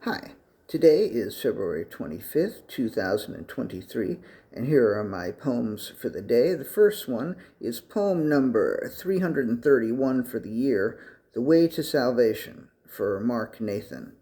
Hi, today is February 25th, 2023, and here are my poems for the day. The first one is poem number 331 for the year, The Way to Salvation, for Marc Nathan.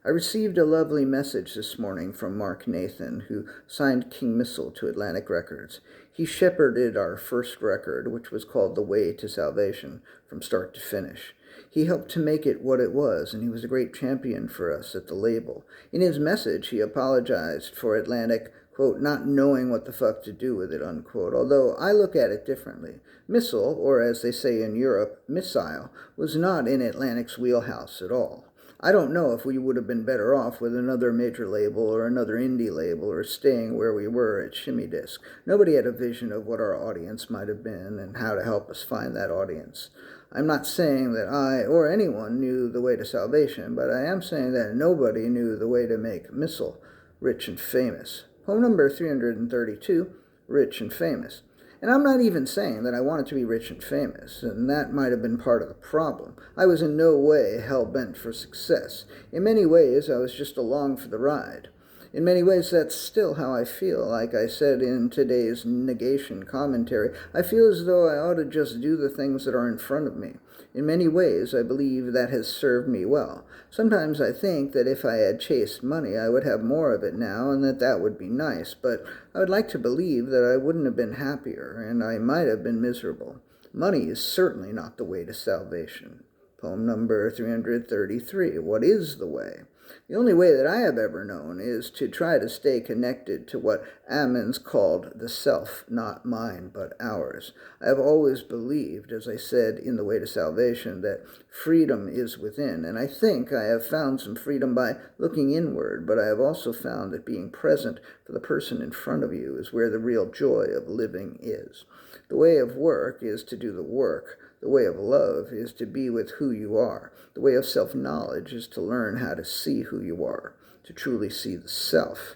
I received a lovely message this morning from Marc Nathan, who signed King Missile to Atlantic Records. He shepherded our first record, which was called The Way to Salvation, from start to finish. He helped to make it what it was, and he was a great champion for us at the label. In his message, he apologized for Atlantic, quote, not knowing what the fuck to do with it, unquote, although I look at it differently. Missile, or as they say in Europe, missile, was not in Atlantic's wheelhouse at all. I don't know if we would have been better off with another major label or another indie label or staying where we were at Shimmy Disc. Nobody had a vision of what our audience might have been and how to help us find that audience. I'm not saying that I or anyone knew the way to salvation, but I am saying that nobody knew the way to make Missile rich and famous. Poem number 332, Rich and Famous. And I'm not even saying that I wanted to be rich and famous, and that might have been part of the problem. I was in no way hell-bent for success. In many ways, I was just along for the ride. In many ways, that's still how I feel. Like I said in today's negation commentary, I feel as though I ought to just do the things that are in front of me. In many ways, I believe that has served me well. Sometimes I think that if I had chased money, I would have more of it now, and that would be nice, but I would like to believe that I wouldn't have been happier, and I might have been miserable. Money is certainly not the way to salvation. Poem number 333, What is the way? The only way that I have ever known is to try to stay connected to what Ammons called the self, not mine, but ours. I have always believed, as I said in The Way to Salvation, that freedom is within, and I think I have found some freedom by looking inward, but I have also found that being present for the person in front of you is where the real joy of living is. The way of work is to do the work. The way of love is to be with who you are. The way of self-knowledge is to learn how to see who you are, to truly see the self.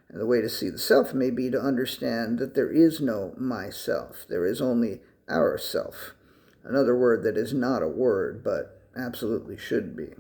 And the way to see the self may be to understand that there is no myself. There is only our self. Another word that is not a word, but absolutely should be.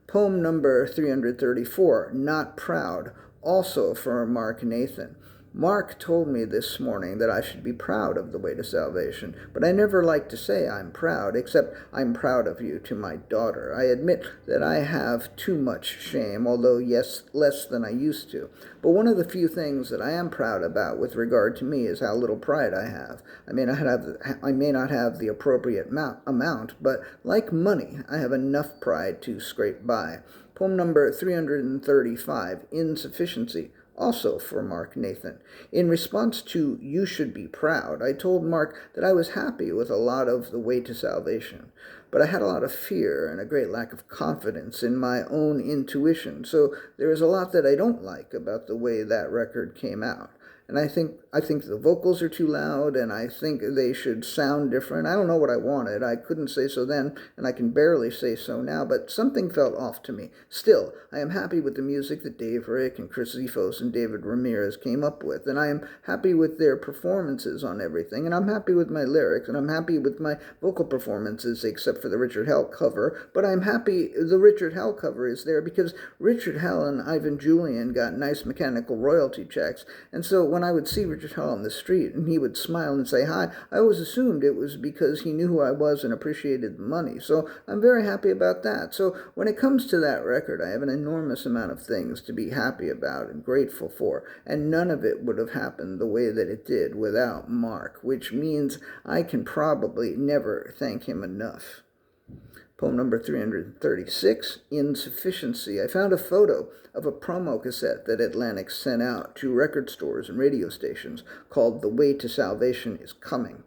Poem number 334, Not Proud, also from Marc Nathan. Marc told me this morning that I should be proud of The Way to Salvation, but I never like to say I'm proud, except I'm proud of you to my daughter. I admit that I have too much shame, although yes, less than I used to. But one of the few things that I am proud about with regard to me is how little pride I have. I may not have the appropriate amount, but like money, I have enough pride to scrape by. Poem number 335, Insufficiency, also for Marc Nathan. In response to You Should Be Proud, I told Marc that I was happy with a lot of The Way to Salvation, but I had a lot of fear and a great lack of confidence in my own intuition, so there is a lot that I don't like about the way that record came out. And I think the vocals are too loud, and I think they should sound different. I don't know what I wanted. I couldn't say so then, and I can barely say so now, but something felt off to me. Still, I am happy with the music that Dave Rick and Chris Zifos and David Ramirez came up with, and I am happy with their performances on everything, and I'm happy with my lyrics, and I'm happy with my vocal performances, except for the Richard Hell cover, but I'm happy the Richard Hell cover is there because Richard Hell and Ivan Julian got nice mechanical royalty checks, and so when I would see Richard Hell on the street and he would smile and say hi, I always assumed it was because he knew who I was and appreciated the money. So I'm very happy about that. So when it comes to that record, I have an enormous amount of things to be happy about and grateful for, and none of it would have happened the way that it did without Marc, which means I can probably never thank him enough. Poem number 336, Insufficiency. I found a photo of a promo cassette that Atlantic sent out to record stores and radio stations called The Way to Salvation is Coming.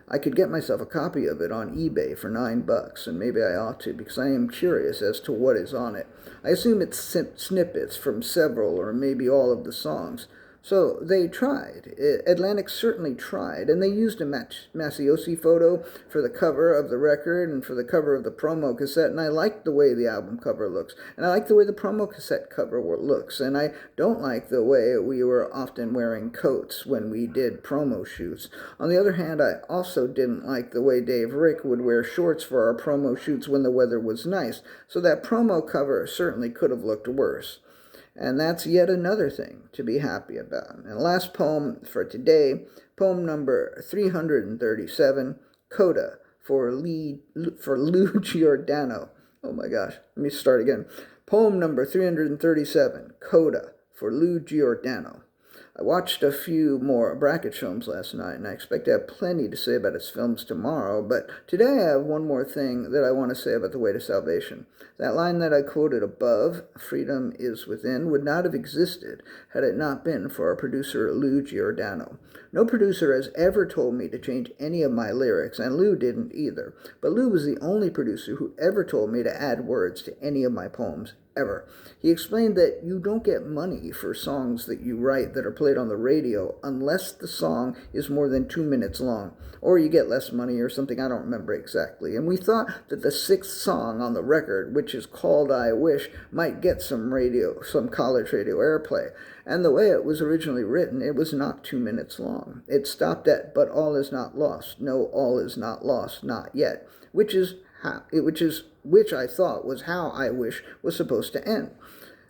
I could get myself a copy of it on eBay for $9, and maybe I ought to because I am curious as to what is on it. I assume it's snippets from several or maybe all of the songs, So they tried. Atlantic certainly tried, and they used a Masiosi photo for the cover of the record and for the cover of the promo cassette, and I liked the way the album cover looks, and I like the way the promo cassette cover looks, and I don't like the way we were often wearing coats when we did promo shoots. On the other hand, I also didn't like the way Dave Rick would wear shorts for our promo shoots when the weather was nice, so that promo cover certainly could have looked worse. And that's yet another thing to be happy about. And last poem for today, poem number 337, Coda for Lou Giordano. Oh my gosh, let me start again. Poem number 337, Coda for Lou Giordano. I watched a few more Brakhage films last night, and I expect to have plenty to say about his films tomorrow, but today I have one more thing that I want to say about The Way to Salvation. That line that I quoted above, "Freedom is within," would not have existed had it not been for our producer Lou Giordano. No producer has ever told me to change any of my lyrics, and Lou didn't either, but Lou was the only producer who ever told me to add words to any of my poems, ever. He explained that you don't get money for songs that you write that are played on the radio unless the song is more than 2 minutes long, or you get less money or something, I don't remember exactly. And we thought that the 6th song on the record, which is called I Wish, might get some college radio airplay. And the way it was originally written, it was not 2 minutes long. It stopped at "But all is not lost. No, all is not lost, not yet," which I thought was how I Wish was supposed to end.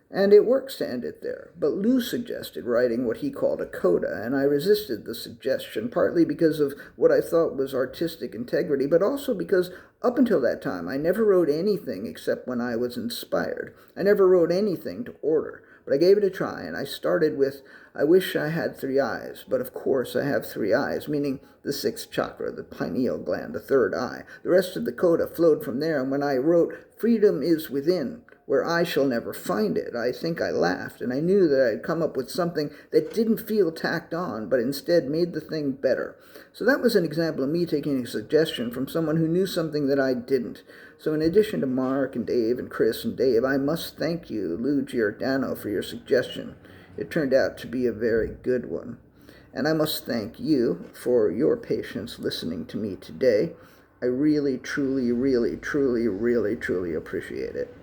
And it works to end it there. But Lou suggested writing what he called a coda, and I resisted the suggestion, partly because of what I thought was artistic integrity, but also because up until that time I never wrote anything except when I was inspired. I never wrote anything to order. But I gave it a try, and I started with, "I wish I had 3 eyes, but of course I have 3 eyes," meaning the 6th chakra, the pineal gland, the 3rd eye. The rest of the coda flowed from there, and when I wrote, "Freedom is within, where I shall never find it," I think I laughed, and I knew that I had come up with something that didn't feel tacked on, but instead made the thing better. So that was an example of me taking a suggestion from someone who knew something that I didn't. So in addition to Marc and Dave and Chris and Dave, I must thank you, Lou Giordano, for your suggestion. It turned out to be a very good one. And I must thank you for your patience listening to me today. I really, truly, really, truly, really, truly appreciate it.